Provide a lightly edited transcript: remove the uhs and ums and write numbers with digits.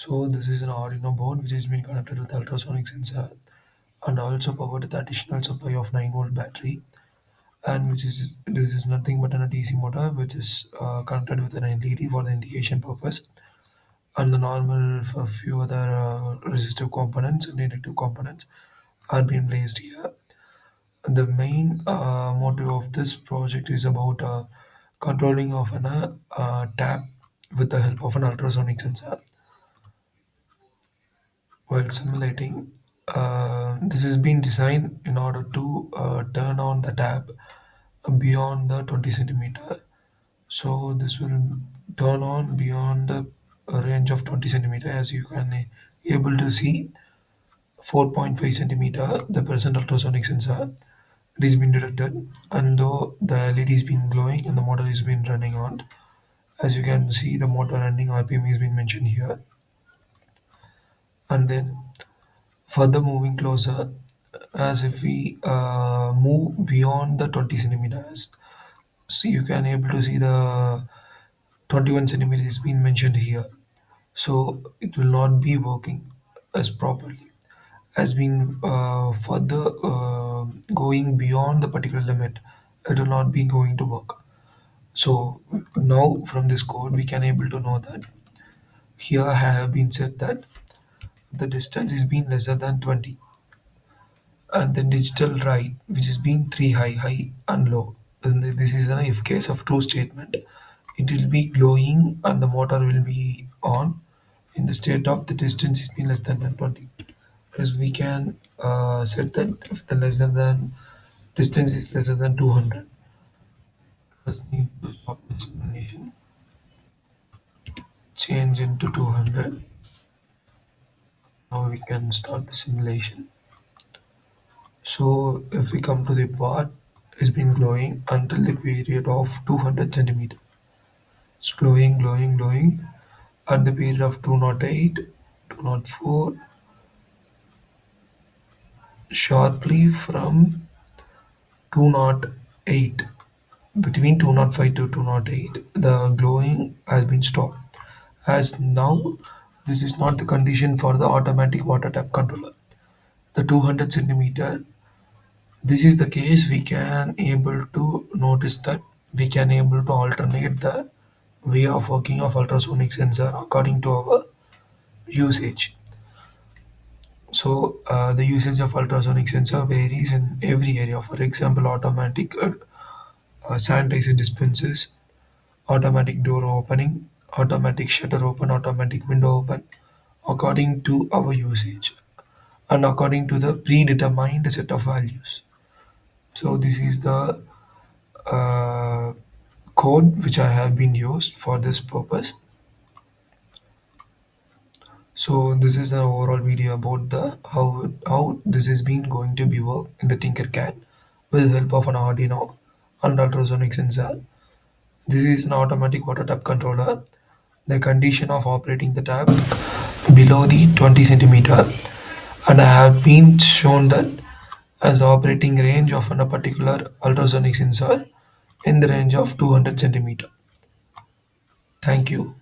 So this is an Arduino board which has been connected with ultrasonic sensor and also powered with additional supply of 9-volt battery, and which is this is nothing but an DC motor which is connected with an LED for the indication purpose, and the normal for few other resistive components and inductive components are being placed here. The main motive of this project is about controlling of an tap with the help of an ultrasonic sensor while simulating. This has been designed in order to turn on the tap beyond the 20 centimeter. So this will turn on beyond the range of 20 centimeter. As you can able to see, 4.5 centimeter the present ultrasonic sensor, it has been detected, and though the LED has been glowing and the motor has been running on. As you can see, the motor running RPM has been mentioned here, and then further moving closer, as if we move beyond the 20 centimeters, so you can able to see the 21 centimeters is being mentioned here. So it will not be working as properly as being further going beyond the particular limit. It will not be going to work. So now from this code we can able to know that here I have been said that the distance is being lesser than 20, and then digital right which is being 3 high and low, and this is an if case of true statement. It will be glowing and the motor will be on in the state of the distance is being less than 20, because we can set that if the lesser than distance is lesser than 200. Just need to stop the simulation, change into 200. Now we can start the simulation. So if we come to the part, it's been glowing until the period of 200 centimeter. It's glowing, glowing, glowing at the period of 208, 204, sharply from 208. Between 205 to 208, the glowing has been stopped. As now, this is not the condition for the automatic water tap controller. The 200 centimeter, this is the case we can able to notice that we can able to alternate the way of working of ultrasonic sensor according to our usage. So the usage of ultrasonic sensor varies in every area. For example, automatic sanitizer dispensers, automatic door opening, automatic shutter open, automatic window open, according to our usage and according to the predetermined set of values. So this is the uh, code which I have been used for this purpose. So this is an overall video about the how this is been going to be work in the Tinkercad with the help of an Arduino and ultrasonic sensor. This is an automatic water tap controller. The condition of operating the tap below the 20 centimeter, and I have been shown that as operating range of a particular ultrasonic sensor in the range of 200 centimeter. Thank you.